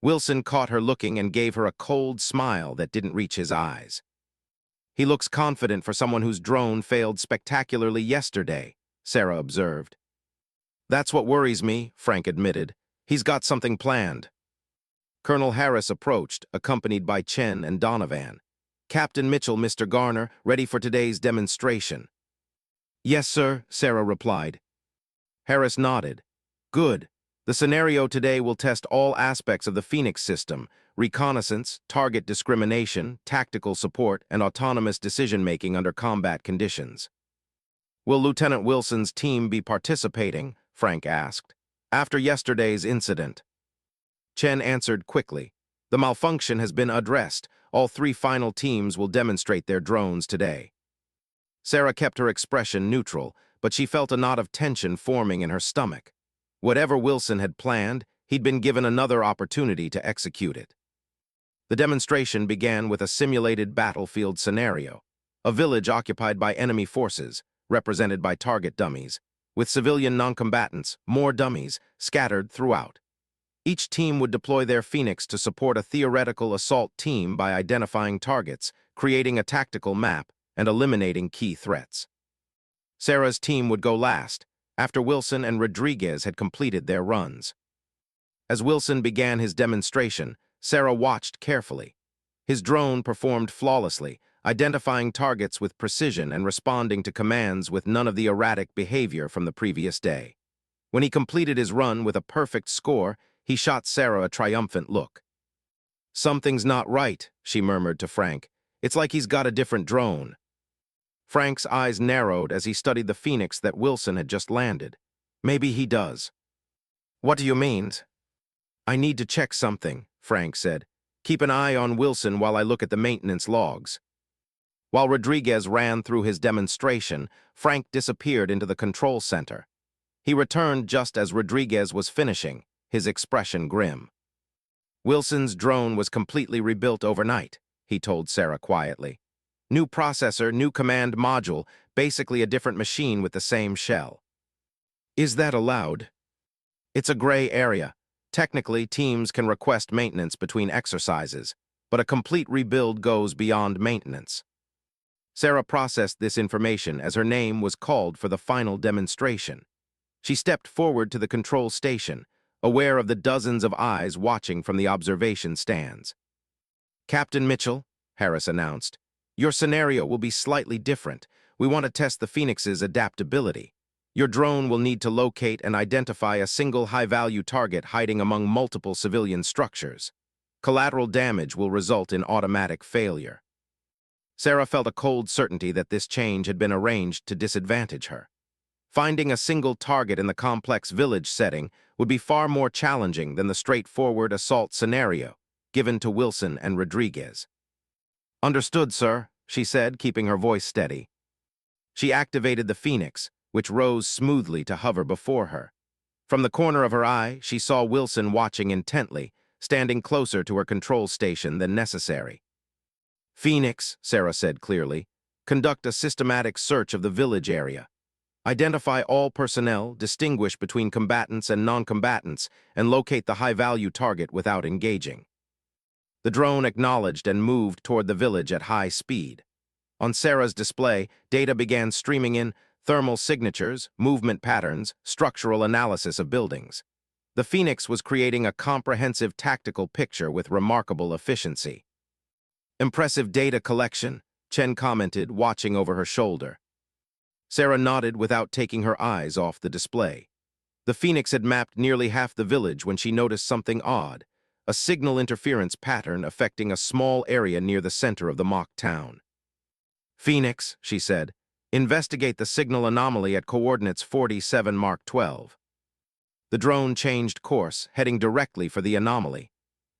Wilson caught her looking and gave her a cold smile that didn't reach his eyes. He looks confident for someone whose drone failed spectacularly yesterday, Sarah observed. That's what worries me, Frank admitted. He's got something planned. Colonel Harris approached, accompanied by Chen and Donovan. Captain Mitchell, Mr. Garner, ready for today's demonstration. Yes, sir, Sarah replied. Harris nodded. Good. The scenario today will test all aspects of the Phoenix system: reconnaissance, target discrimination, tactical support, and autonomous decision-making under combat conditions. Will Lieutenant Wilson's team be participating? Frank asked. After yesterday's incident. Chen answered quickly. The malfunction has been addressed. All 3 final teams will demonstrate their drones today. Sarah kept her expression neutral, but she felt a knot of tension forming in her stomach. Whatever Wilson had planned, he'd been given another opportunity to execute it. The demonstration began with a simulated battlefield scenario, a village occupied by enemy forces, represented by target dummies, with civilian noncombatants, more dummies, scattered throughout. Each team would deploy their Phoenix to support a theoretical assault team by identifying targets, creating a tactical map, and eliminating key threats. Sarah's team would go last, after Wilson and Rodriguez had completed their runs. As Wilson began his demonstration, Sarah watched carefully. His drone performed flawlessly, identifying targets with precision and responding to commands with none of the erratic behavior from the previous day. When he completed his run with a perfect score, he shot Sarah a triumphant look. Something's not right, she murmured to Frank. It's like he's got a different drone. Frank's eyes narrowed as he studied the Phoenix that Wilson had just landed. Maybe he does. What do you mean? I need to check something, Frank said. Keep an eye on Wilson while I look at the maintenance logs. While Rodriguez ran through his demonstration, Frank disappeared into the control center. He returned just as Rodriguez was finishing, his expression grim. Wilson's drone was completely rebuilt overnight, he told Sarah quietly. New processor, new command module, basically a different machine with the same shell. Is that allowed? It's a gray area. Technically, teams can request maintenance between exercises, but a complete rebuild goes beyond maintenance. Sarah processed this information as her name was called for the final demonstration. She stepped forward to the control station, aware of the dozens of eyes watching from the observation stands. Captain Mitchell, Harris announced, your scenario will be slightly different. We want to test the Phoenix's adaptability. Your drone will need to locate and identify a single high-value target hiding among multiple civilian structures. Collateral damage will result in automatic failure. Sarah felt a cold certainty that this change had been arranged to disadvantage her. Finding a single target in the complex village setting would be far more challenging than the straightforward assault scenario given to Wilson and Rodriguez. Understood, sir, she said, keeping her voice steady. She activated the Phoenix, which rose smoothly to hover before her. From the corner of her eye, she saw Wilson watching intently, standing closer to her control station than necessary. Phoenix, Sarah said clearly, conduct a systematic search of the village area. Identify all personnel, distinguish between combatants and non-combatants, and locate the high-value target without engaging. The drone acknowledged and moved toward the village at high speed. On Sarah's display, data began streaming in: thermal signatures, movement patterns, structural analysis of buildings. The Phoenix was creating a comprehensive tactical picture with remarkable efficiency. Impressive data collection, Chen commented, watching over her shoulder. Sarah nodded without taking her eyes off the display. The Phoenix had mapped nearly half the village when she noticed something odd: a signal interference pattern affecting a small area near the center of the mock town. Phoenix, she said, investigate the signal anomaly at coordinates 47 Mark 12. The drone changed course, heading directly for the anomaly.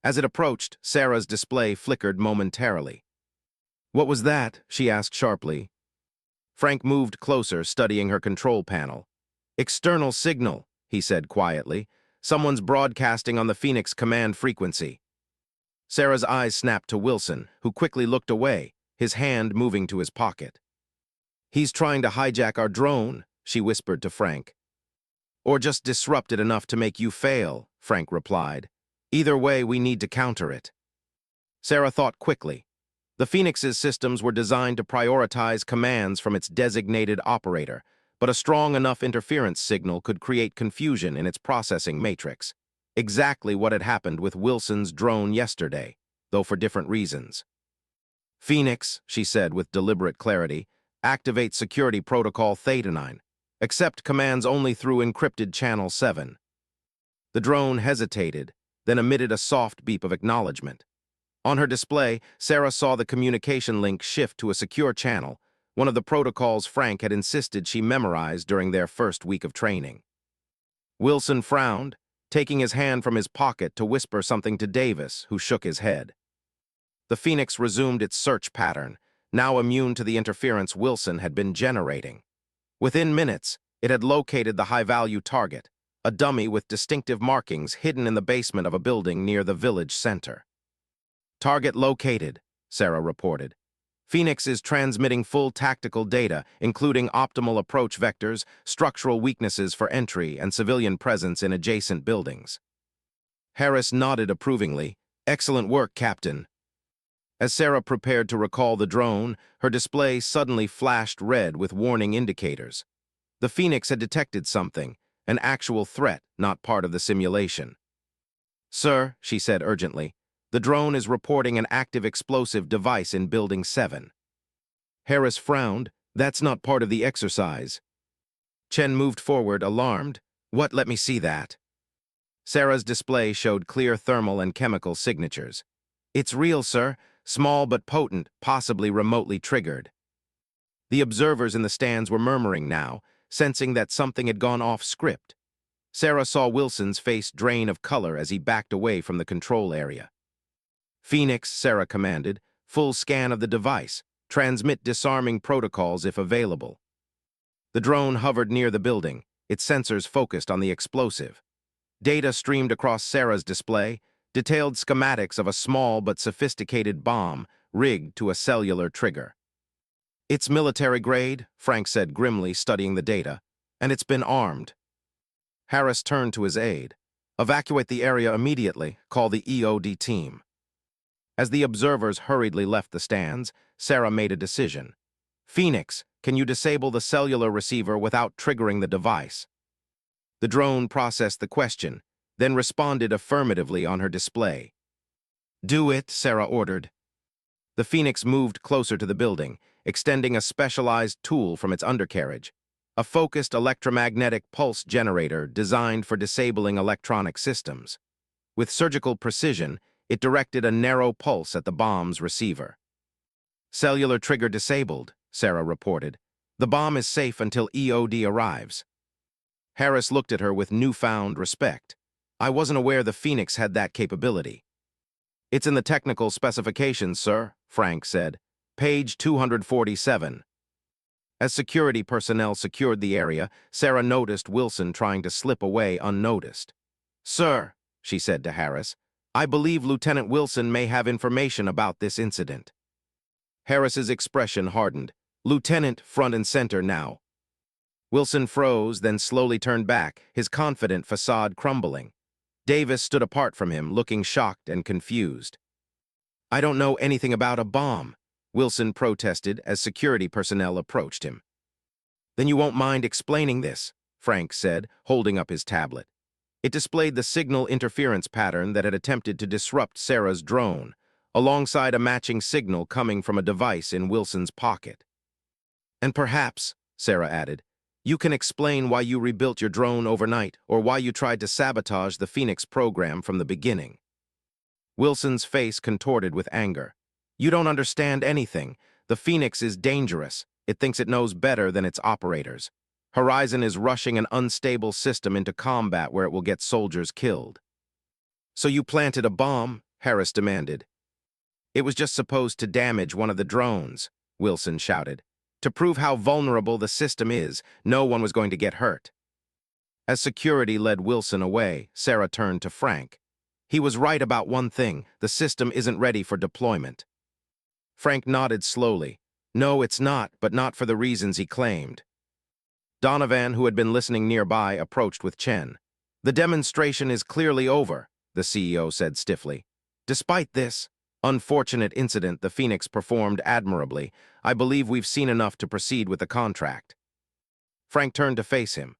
As it approached, Sarah's display flickered momentarily. What was that? She asked sharply. Frank moved closer, studying her control panel. "External signal," he said quietly. "Someone's broadcasting on the Phoenix command frequency." Sarah's eyes snapped to Wilson, who quickly looked away, his hand moving to his pocket. "He's trying to hijack our drone," she whispered to Frank. "Or just disrupt it enough to make you fail," Frank replied. "Either way, we need to counter it." Sarah thought quickly. The Phoenix's systems were designed to prioritize commands from its designated operator, but a strong enough interference signal could create confusion in its processing matrix. Exactly what had happened with Wilson's drone yesterday, though for different reasons. "Phoenix," she said with deliberate clarity, "activate security protocol Theta 9. Accept commands only through encrypted channel 7. The drone hesitated, then emitted a soft beep of acknowledgement. On her display, Sarah saw the communication link shift to a secure channel, one of the protocols Frank had insisted she memorize during their first week of training. Wilson frowned, taking his hand from his pocket to whisper something to Davis, who shook his head. The Phoenix resumed its search pattern, now immune to the interference Wilson had been generating. Within minutes, it had located the high-value target, a dummy with distinctive markings hidden in the basement of a building near the village center. "Target located," Sarah reported. "Phoenix is transmitting full tactical data, including optimal approach vectors, structural weaknesses for entry, and civilian presence in adjacent buildings." Harris nodded approvingly. "Excellent work, Captain." As Sarah prepared to recall the drone, her display suddenly flashed red with warning indicators. The Phoenix had detected something, an actual threat, not part of the simulation. "Sir," she said urgently, "the drone is reporting an active explosive device in Building 7. Harris frowned. "That's not part of the exercise." Chen moved forward, alarmed. "What? Let me see that." Sarah's display showed clear thermal and chemical signatures. "It's real, sir. Small but potent, possibly remotely triggered." The observers in the stands were murmuring now, sensing that something had gone off script. Sarah saw Wilson's face drain of color as he backed away from the control area. "Phoenix," Sarah commanded, "full scan of the device. Transmit disarming protocols if available." The drone hovered near the building, its sensors focused on the explosive. Data streamed across Sarah's display, detailed schematics of a small but sophisticated bomb rigged to a cellular trigger. "It's military grade," Frank said grimly, studying the data, "and it's been armed." Harris turned to his aide. "Evacuate the area immediately. Call the EOD team." As the observers hurriedly left the stands, Sarah made a decision. "Phoenix, can you disable the cellular receiver without triggering the device?" The drone processed the question, then responded affirmatively on her display. "Do it," Sarah ordered. The Phoenix moved closer to the building, extending a specialized tool from its undercarriage, a focused electromagnetic pulse generator designed for disabling electronic systems. With surgical precision, it directed a narrow pulse at the bomb's receiver. "Cellular trigger disabled," Sarah reported. "The bomb is safe until EOD arrives." Harris looked at her with newfound respect. "I wasn't aware the Phoenix had that capability." "It's in the technical specifications, sir," Frank said. "Page 247. As security personnel secured the area, Sarah noticed Wilson trying to slip away unnoticed. "Sir," she said to Harris, "I believe Lieutenant Wilson may have information about this incident." Harris's expression hardened. "Lieutenant, front and center now." Wilson froze, then slowly turned back, his confident facade crumbling. Davis stood apart from him, looking shocked and confused. "I don't know anything about a bomb," Wilson protested as security personnel approached him. "Then you won't mind explaining this," Frank said, holding up his tablet. It displayed the signal interference pattern that had attempted to disrupt Sarah's drone, alongside a matching signal coming from a device in Wilson's pocket. "And perhaps," Sarah added, "you can explain why you rebuilt your drone overnight or why you tried to sabotage the Phoenix program from the beginning." Wilson's face contorted with anger. "You don't understand anything. The Phoenix is dangerous. It thinks it knows better than its operators. Horizon is rushing an unstable system into combat where it will get soldiers killed." "So you planted a bomb?" Harris demanded. "It was just supposed to damage one of the drones," Wilson shouted. To prove how vulnerable the system is, no one was going to get hurt. As security led Wilson away, Sarah turned to Frank. He was right about one thing: the system isn't ready for deployment. Frank nodded slowly. No, it's not, but not for the reasons he claimed. Donovan, who had been listening nearby, approached with Chen. The demonstration is clearly over, the CEO said stiffly. Despite this unfortunate incident, the Phoenix performed admirably. I believe we've seen enough to proceed with the contract. Frank turned to face him.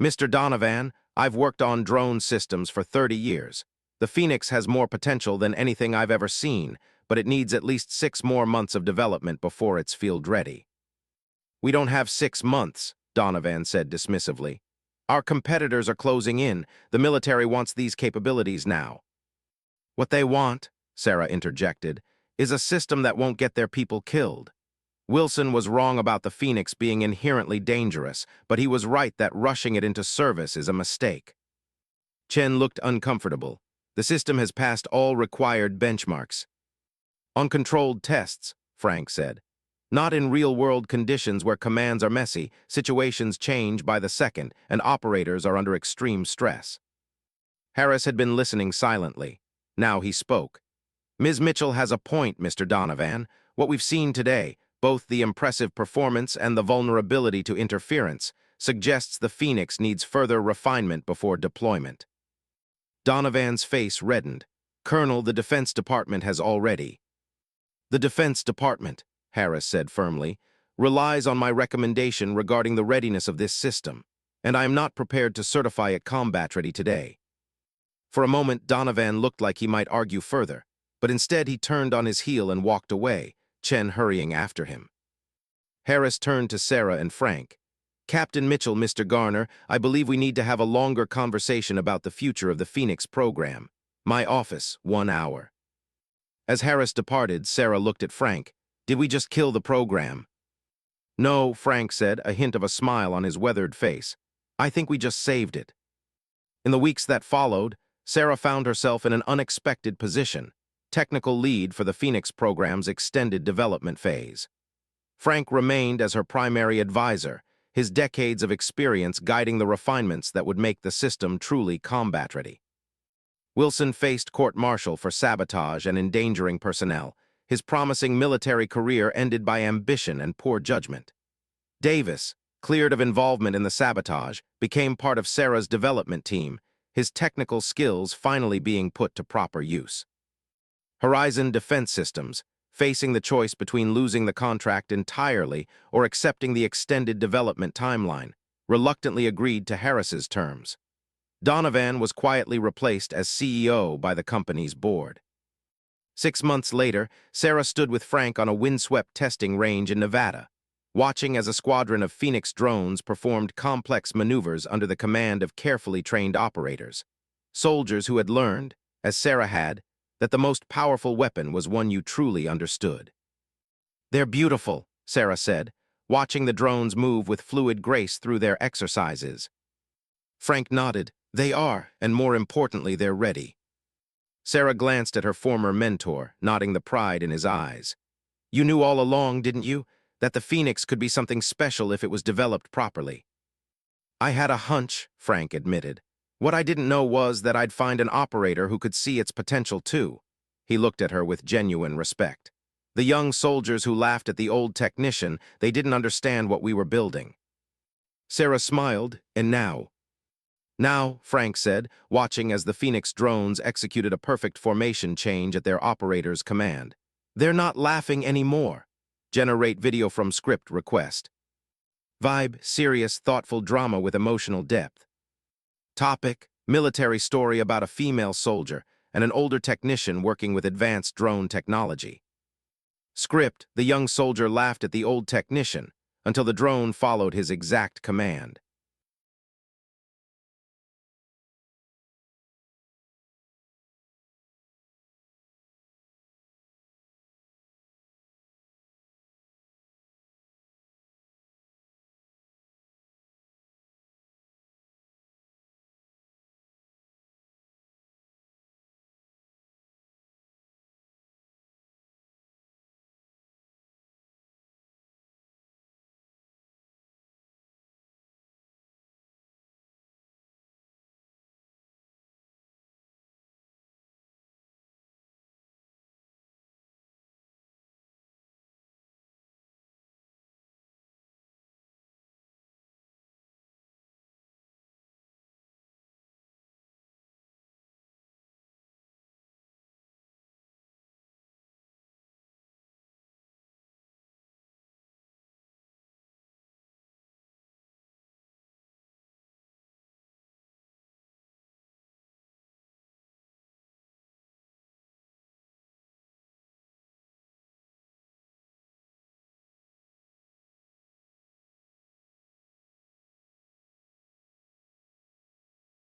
Mr. Donovan, I've worked on drone systems for 30 years. The Phoenix has more potential than anything I've ever seen, but it needs at least 6 more months of development before it's field ready. We don't have 6 months, Donovan said dismissively. Our competitors are closing in. The military wants these capabilities now. What they want, Sarah interjected, is a system that won't get their people killed. Wilson was wrong about the Phoenix being inherently dangerous, but he was right that rushing it into service is a mistake. Chen looked uncomfortable. The system has passed all required benchmarks. On controlled tests, Frank said. Not in real-world conditions where commands are messy, situations change by the second, and operators are under extreme stress. Harris had been listening silently. Now he spoke. Ms. Mitchell has a point, Mr. Donovan. What we've seen today, both the impressive performance and the vulnerability to interference, suggests the Phoenix needs further refinement before deployment. Donovan's face reddened. Colonel, the Defense Department has already. The Defense Department, Harris said firmly, relies on my recommendation regarding the readiness of this system, and I am not prepared to certify it combat-ready today. For a moment, Donovan looked like he might argue further, but instead he turned on his heel and walked away, Chen hurrying after him. Harris turned to Sarah and Frank. Captain Mitchell, Mr. Garner, I believe we need to have a longer conversation about the future of the Phoenix program. My office, 1 hour. As Harris departed, Sarah looked at Frank. Did we just kill the program? No, Frank said, a hint of a smile on his weathered face. I think we just saved it. In the weeks that followed, Sarah found herself in an unexpected position, technical lead for the Phoenix program's extended development phase. Frank remained as her primary advisor, his decades of experience guiding the refinements that would make the system truly combat-ready. Wilson faced court-martial for sabotage and endangering personnel, his promising military career ended by ambition and poor judgment. Davis, cleared of involvement in the sabotage, became part of Sarah's development team, his technical skills finally being put to proper use. Horizon Defense Systems, facing the choice between losing the contract entirely or accepting the extended development timeline, reluctantly agreed to Harris's terms. Donovan was quietly replaced as CEO by the company's board. 6 months later, Sarah stood with Frank on a windswept testing range in Nevada, watching as a squadron of Phoenix drones performed complex maneuvers under the command of carefully trained operators, soldiers who had learned, as Sarah had, that the most powerful weapon was one you truly understood. They're beautiful, Sarah said, watching the drones move with fluid grace through their exercises. Frank nodded. They are, and more importantly, they're ready. Sarah glanced at her former mentor, nodding the pride in his eyes. You knew all along, didn't you, that the Phoenix could be something special if it was developed properly? I had a hunch, Frank admitted. What I didn't know was that I'd find an operator who could see its potential too. He looked at her with genuine respect. The young soldiers who laughed at the old technician, they didn't understand what we were building. Sarah smiled, and now? Now, Frank said, watching as the Phoenix drones executed a perfect formation change at their operator's command. They're not laughing anymore. Generate video from script request. Vibe, serious, thoughtful drama with emotional depth. Topic, military story about a female soldier and an older technician working with advanced drone technology. Script, the young soldier laughed at the old technician until the drone followed his exact command.